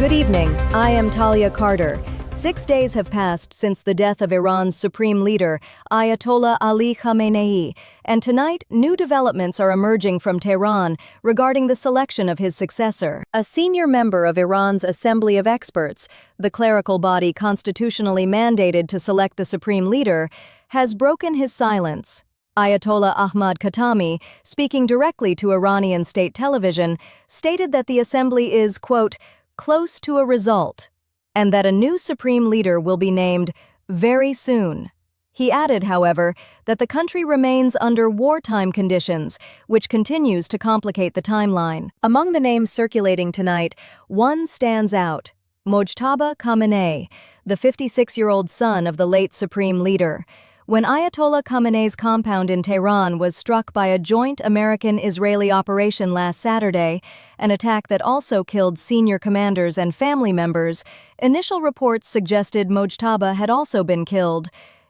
Good evening, I am Talia Carter. 6 days have passed since the death of Iran's supreme leader, Ayatollah Ali Khamenei, and tonight new developments are emerging from Tehran regarding the selection of his successor. A senior member of Iran's Assembly of Experts, the clerical body constitutionally mandated to select the supreme leader, has broken his silence. Ayatollah Ahmad Khatami, speaking directly to Iranian state television, stated that the assembly is, quote, close to a result, and that a new supreme leader will be named very soon. He added, however, that the country remains under wartime conditions, which continues to complicate the timeline. Among the names circulating tonight, one stands out: Mojtaba Khamenei, the 56-year-old son of the late supreme leader. When Ayatollah Khamenei's compound in Tehran was struck by a joint American-Israeli operation last Saturday, an attack that also killed senior commanders and family members, initial reports suggested Mojtaba had also been killed.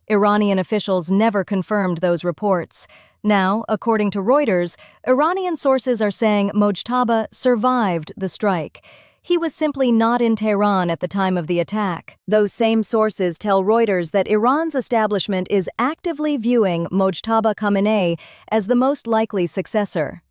Iranian officials never confirmed those reports. Now, according to Reuters, Iranian sources are saying Mojtaba survived the strike. He was simply not in Tehran at the time of the attack. Those same sources tell Reuters that Iran's establishment is actively viewing Mojtaba Khamenei as the most likely successor.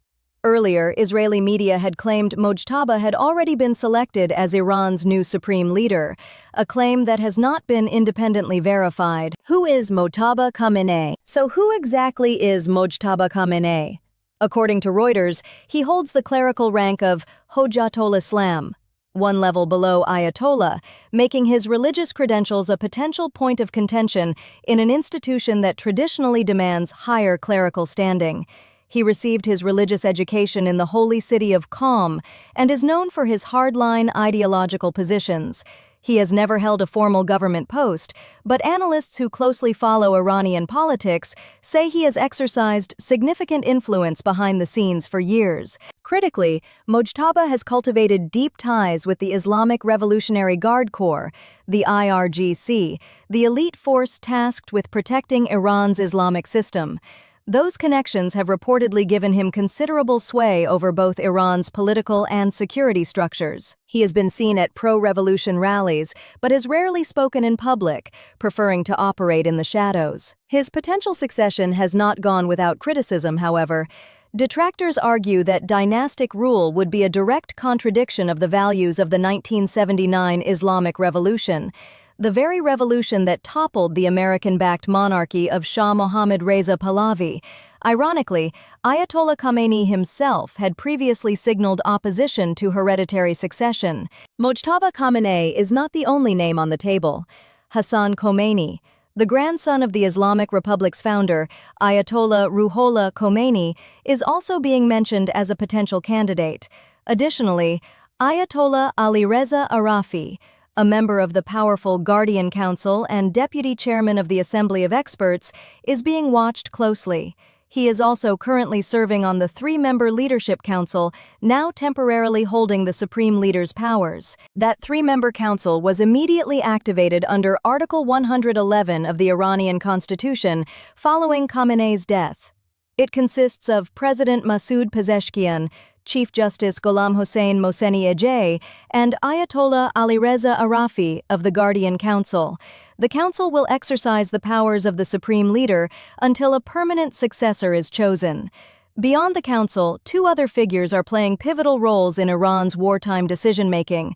Earlier, Israeli media had claimed Mojtaba had already been selected as Iran's new supreme leader, a claim that has not been independently verified. Who is Mojtaba Khamenei? So who exactly is Mojtaba Khamenei? According to Reuters, he holds the clerical rank of Hojjatul Islam, one level below Ayatollah, making his religious credentials a potential point of contention in an institution that traditionally demands higher clerical standing. He received his religious education in the holy city of Qom and is known for his hardline ideological positions. He has never held a formal government post, but analysts who closely follow Iranian politics say he has exercised significant influence behind the scenes for years. Critically, Mojtaba has cultivated deep ties with the Islamic Revolutionary Guard Corps, the IRGC, the elite force tasked with protecting Iran's Islamic system. Those connections have reportedly given him considerable sway over both Iran's political and security structures. He has been seen at pro-revolution rallies, but has rarely spoken in public, preferring to operate in the shadows. His potential succession has not gone without criticism, however. Detractors argue that dynastic rule would be a direct contradiction of the values of the 1979 Islamic Revolution, the very revolution that toppled the American-backed monarchy of Shah Mohammad Reza Pahlavi. Ironically, Ayatollah Khamenei himself had previously signaled opposition to hereditary succession. Mojtaba Khamenei is not the only name on the table. Hassan Khomeini, the grandson of the Islamic Republic's founder, Ayatollah Ruhollah Khomeini, is also being mentioned as a potential candidate. Additionally, Ayatollah Alireza Arafi, a member of the powerful Guardian Council and deputy chairman of the Assembly of Experts, is being watched closely. He is also currently serving on the 3-member Leadership Council, now temporarily holding the Supreme Leader's powers. That 3-member council was immediately activated under Article 111 of the Iranian Constitution following Khamenei's death. It consists of President Masoud Pezeshkian, Chief Justice Gholam Hossein Mohseni-Ejei, and Ayatollah Alireza Arafi of the Guardian Council. The council will exercise the powers of the supreme leader until a permanent successor is chosen. Beyond the council, 2 other figures are playing pivotal roles in Iran's wartime decision-making: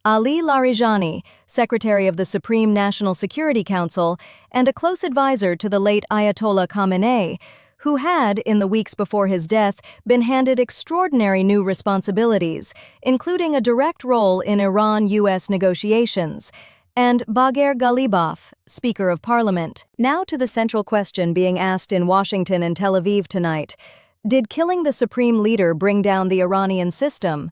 Ali Larijani, Secretary of the Supreme National Security Council, and a close advisor to the late Ayatollah Khamenei, who had, in the weeks before his death, been handed extraordinary new responsibilities, including a direct role in Iran-US negotiations, and Bagher Ghalibaf, Speaker of Parliament. Now to the central question being asked in Washington and Tel Aviv tonight. Did killing the supreme leader bring down the Iranian system?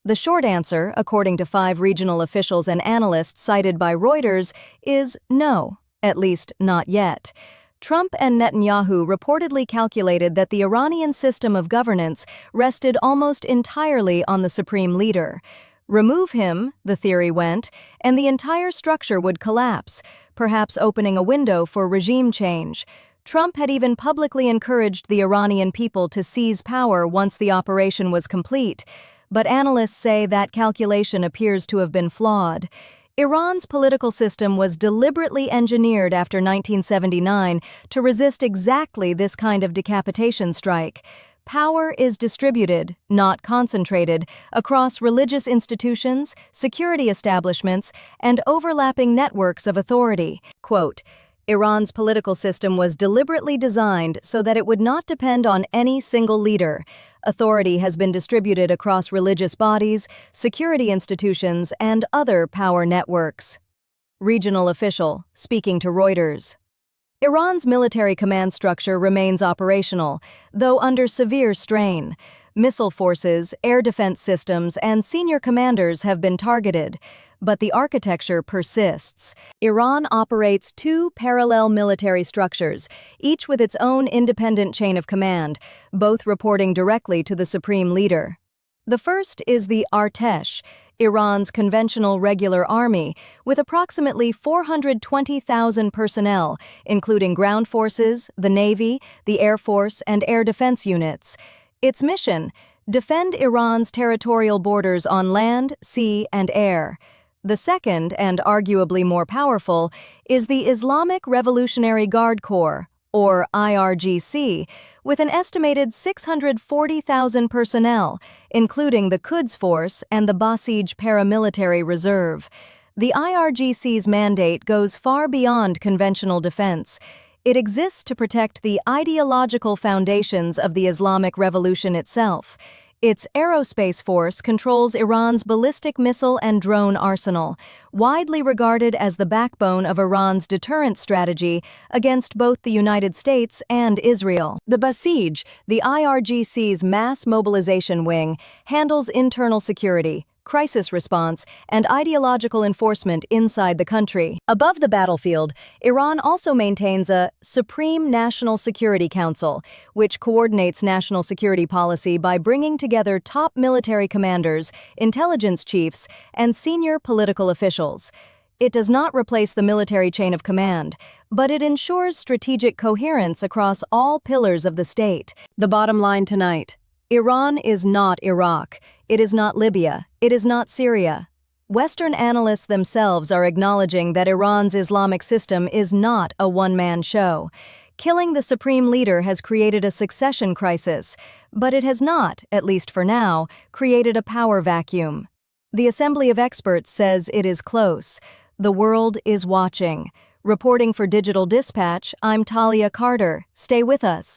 The short answer, according to 5 regional officials and analysts cited by Reuters, is no, at least not yet. Trump and Netanyahu reportedly calculated that the Iranian system of governance rested almost entirely on the supreme leader. Remove him, the theory went, and the entire structure would collapse, perhaps opening a window for regime change. Trump had even publicly encouraged the Iranian people to seize power once the operation was complete. but analysts say that calculation appears to have been flawed. Iran's political system was deliberately engineered after 1979 to resist exactly this kind of decapitation strike. Power is distributed, not concentrated, across religious institutions, security establishments, and overlapping networks of authority. Quote, Iran's political system was deliberately designed so that it would not depend on any single leader. Authority has been distributed across religious bodies, security institutions, and other power networks. Regional official, speaking to Reuters. Iran's military command structure remains operational, though under severe strain. Missile forces, air defense systems, and senior commanders have been targeted, but the architecture persists. Iran operates two parallel military structures, each with its own independent chain of command, both reporting directly to the supreme leader. The first is the Artesh, Iran's conventional regular army, with approximately 420,000 personnel, including ground forces, the Navy, the Air Force, and air defense units. Its mission: defend Iran's territorial borders on land, sea, and air. The second, and arguably more powerful, is the Islamic Revolutionary Guard Corps, or IRGC, with an estimated 640,000 personnel, including the Quds Force and the Basij Paramilitary Reserve. The IRGC's mandate goes far beyond conventional defense. It exists to protect the ideological foundations of the Islamic Revolution itself. Its aerospace force controls Iran's ballistic missile and drone arsenal, widely regarded as the backbone of Iran's deterrent strategy against both the United States and Israel. The Basij, the IRGC's mass mobilization wing, handles internal security, crisis response, and ideological enforcement inside the country. Above the battlefield, Iran also maintains a Supreme National Security Council, which coordinates national security policy by bringing together top military commanders, intelligence chiefs, and senior political officials. It does not replace the military chain of command, but it ensures strategic coherence across all pillars of the state. The bottom line tonight: Iran is not Iraq. It is not Libya. It is not Syria. Western analysts themselves are acknowledging that Iran's Islamic system is not a one-man show. Killing the supreme leader has created a succession crisis, but it has not, at least for now, created a power vacuum. The Assembly of Experts says it is close. The world is watching. Reporting for Digital Dispatch, I'm Talia Carter. Stay with us.